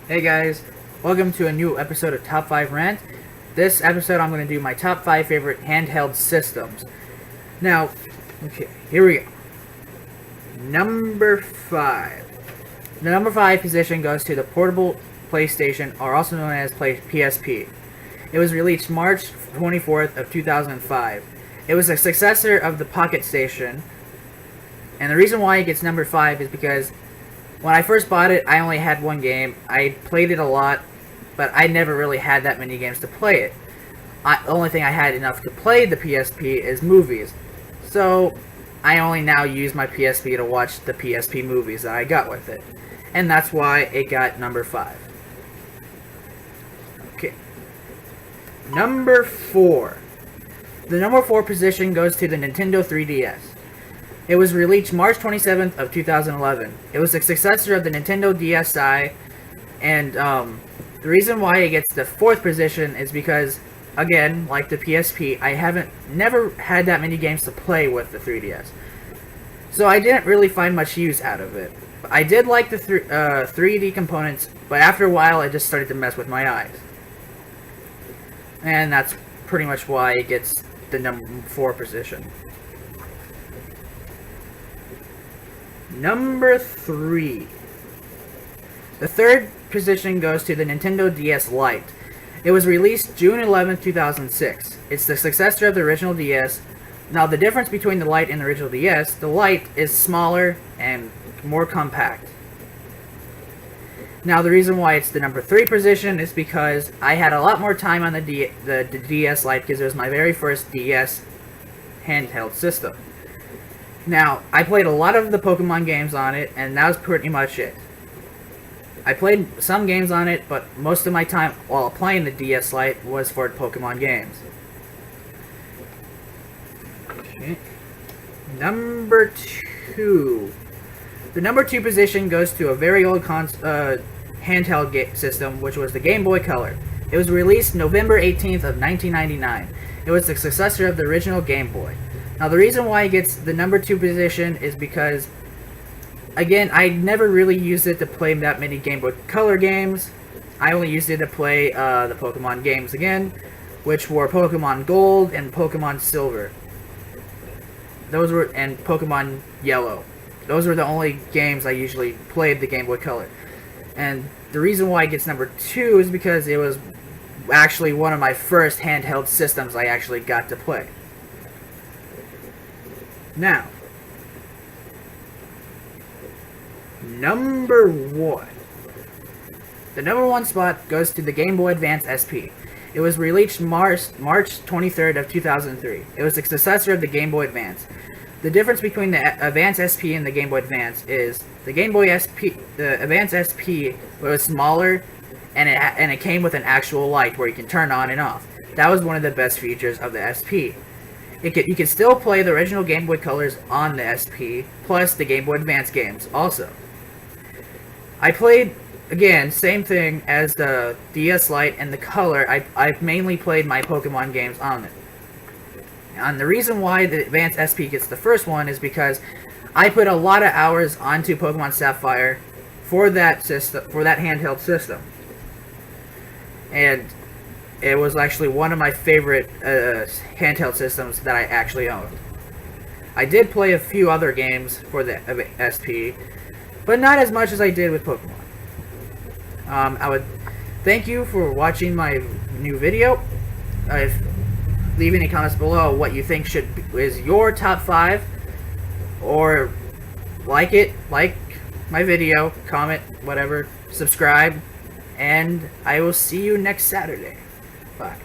Hey guys, welcome to a new episode of Top 5 Rant. This episode I'm going to do my top 5 favorite handheld systems. Now, okay, here we go. Number 5. The number 5 position goes to the portable PlayStation, or also known as PSP. It was released March 24th of 2005. It was a successor of the Pocket Station, and the reason why it gets number 5 is because when I first bought it, I only had one game. I played it a lot, but I never really had that many games to play it. The only thing I had enough to play the PSP is movies. So, I only now use my PSP to watch the PSP movies that I got with it. And that's why it got number 5. Okay. Number 4. The number 4 position goes to the Nintendo 3DS. It was released March 27th of 2011. It was the successor of the Nintendo DSi, and the reason why it gets the 4th position is because, again, like the PSP, I never had that many games to play with the 3DS. So I didn't really find much use out of it. I did like the 3D components, but after a while it just started to mess with my eyes. And that's pretty much why it gets the number 4 position. Number 3. The 3rd position goes to the Nintendo DS Lite. It was released June 11th, 2006. It's the successor of the original DS. Now, the difference between the Lite and the original DS, the Lite is smaller and more compact. Now, the reason why it's the number 3 position is because I had a lot more time on the DS Lite because it was my very first DS handheld system. Now, I played a lot of the Pokemon games on it, and that was pretty much it. I played some games on it, but most of my time while playing the DS Lite was for Pokemon games. Okay. Number 2. The number 2 position goes to a very old handheld system, which was the Game Boy Color. It was released November 18th of 1999. It was the successor of the original Game Boy. Now, the reason why it gets the number 2 position is because, again, I never really used it to play that many Game Boy Color games. I only used it to play the Pokemon games again, which were Pokemon Gold and Pokemon Silver. And Pokemon Yellow. Those were the only games I usually played the Game Boy Color. And the reason why it gets number 2 is because it was actually one of my first handheld systems I actually got to play. Now, number 1. The number 1 spot goes to the Game Boy Advance SP. It was released March 23rd of 2003. It was the successor of the Game Boy Advance. The difference between the Advance SP and the Game Boy Advance is the Advance SP was smaller, and it came with an actual light where you can turn on and off. That was one of the best features of the SP. You can still play the original Game Boy Colors on the SP, plus the Game Boy Advance games also. I played, again, same thing as the DS Lite and the Color. I've mainly played my Pokemon games on it. And the reason why the Advance SP gets the first one is because I put a lot of hours onto Pokemon Sapphire for that handheld system. And it was actually one of my favorite handheld systems that I actually owned. I did play a few other games for the SP, but not as much as I did with Pokemon. I would thank you for watching my new video. Leave any comments below what you think is your top 5, or like my video, comment, whatever, subscribe, and I will see you next Saturday. Bye.